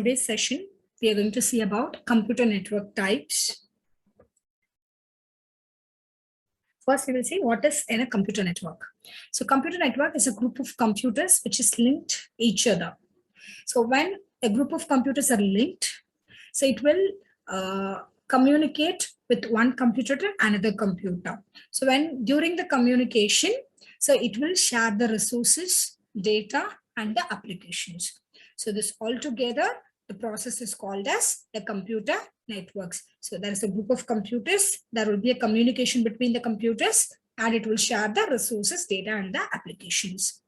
today's session, we are going to see about computer network types. First, we will see what is in a computer network. So computer network is a group of computers which is linked each other. So when a group of computers are linked, so it will communicate with one computer to another computer. So when during the communication, so it will share the resources, data, and the applications. So this all together, the process is called as the computer networks. So there is a group of computers, there will be a communication between the computers, and it will share the resources, data, and the applications.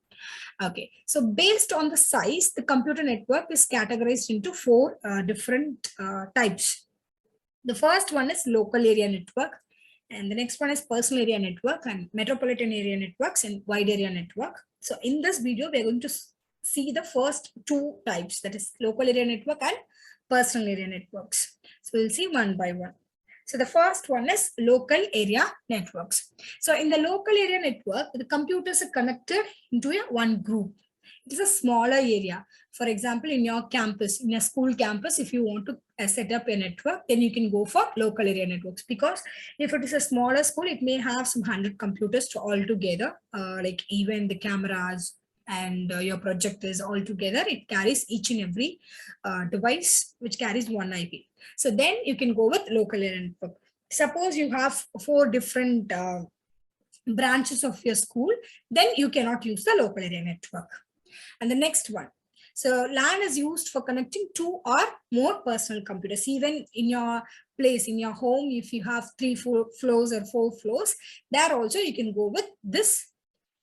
Okay, so based on the size, the computer network is categorized into four different types. The first one is local area network, and the next one is personal area network, and metropolitan area networks, and wide area network. So in this video, we're going to see the first two types, that is local area network and personal area networks. So we'll see one by one. So the first one is local area networks. So in the local area network, the computers are connected into one group. It is a smaller area. For example, in your campus, in a school campus, if you want to set up a network, then you can go for local area networks, because if it is a smaller school, it may have some 100 computers all together, like even the cameras and your projectors all together. It carries each and every device which carries one IP. So then you can go with local area network. Suppose you have 4 different branches of your school, then you cannot use the local area network. And the next one, so LAN is used for connecting 2 or more personal computers. Even in your place, in your home, if you have 3 floors or 4 floors, there also you can go with this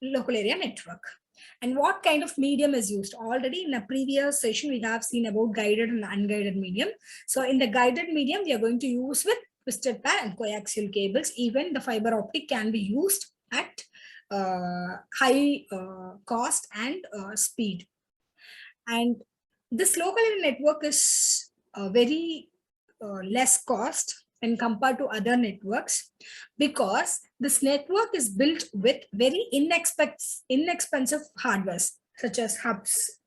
local area network. And what kind of medium is used? Already in a previous session, we have seen about guided and unguided medium. So in the guided medium, we are going to use with twisted pair and coaxial cables. Even the fiber optic can be used at high cost and speed. And this local area network is very less cost when compared to other networks, because this network is built with very inexpensive hardwares such as hubs,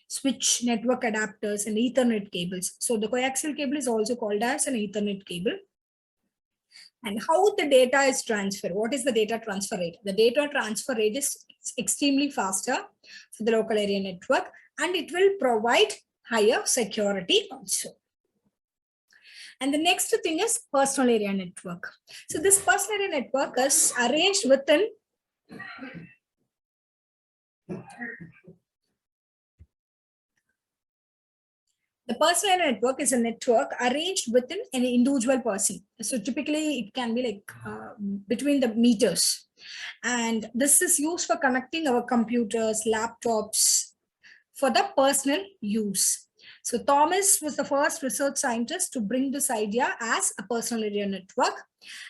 switch network adapters, and Ethernet cables. So the coaxial cable is also called as an Ethernet cable. And how the data is transferred? What is the data transfer rate? The data transfer rate is extremely faster for the local area network, and it will provide higher security also. And the next thing is personal area network. So this personal area network is arranged within the personal area network is a network arranged within an individual person. So typically it can be like between the meters. And this is used for connecting our computers, laptops for the personal use. So Thomas was the first research scientist to bring this idea as a personal area network,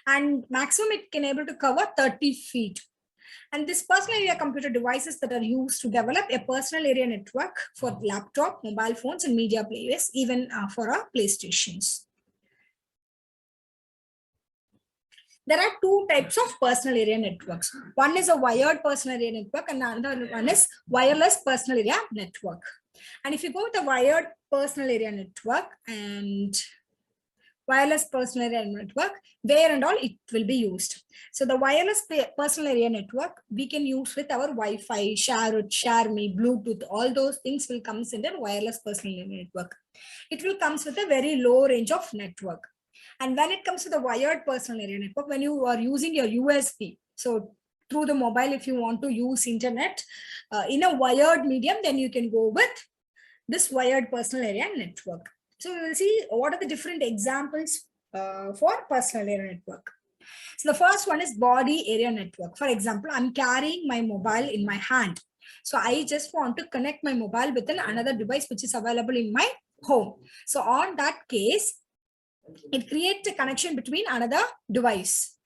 and maximum it can able to cover 30 feet. And this personal area computer devices that are used to develop a personal area network for laptop, mobile phones, and media players, even for our PlayStations. There are 2 types of personal area networks. One is a wired personal area network, and another one is wireless personal area network. And if you go with the wired personal area network and wireless personal area network, where and all it will be used. So the wireless personal area network we can use with our Wi-Fi, share me, Bluetooth, all those things will come in the wireless personal area network. It will comes with a very low range of network. And when it comes to the wired personal area network, when you are using your USB, so through the mobile, if you want to use internet in a wired medium, then you can go with this wired personal area network. So we will see what are the different examples for personal area network. So the first one is body area network. For example, I'm carrying my mobile in my hand. So I just want to connect my mobile with another device which is available in my home. So on that case, it creates a connection between another device.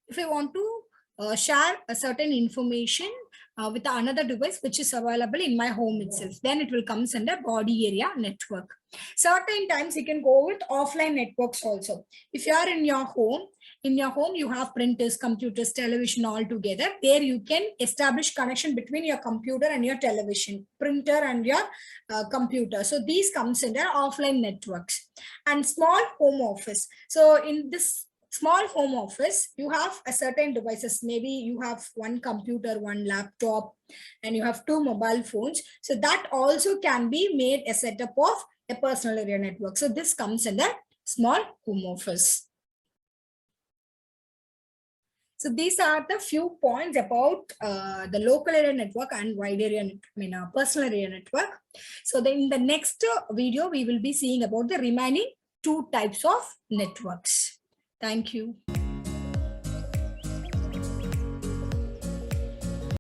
If I want to share a certain information with another device which is available in my home itself. Then it will come under body area network. Certain times you can go with offline networks also. If you are in your home you have printers, computers, television all together. There you can establish connection between your computer and your television, printer and your computer. So these comes under offline networks. And small home office. So in this small home office, you have a certain devices. Maybe you have one computer, one laptop, and you have 2 mobile phones. So that also can be made a setup of a personal area network. So this comes in the small home office. So these are the few points about the local area network and wide area, personal area network. So then in the next video, we will be seeing about the remaining 2 types of networks. Thank you.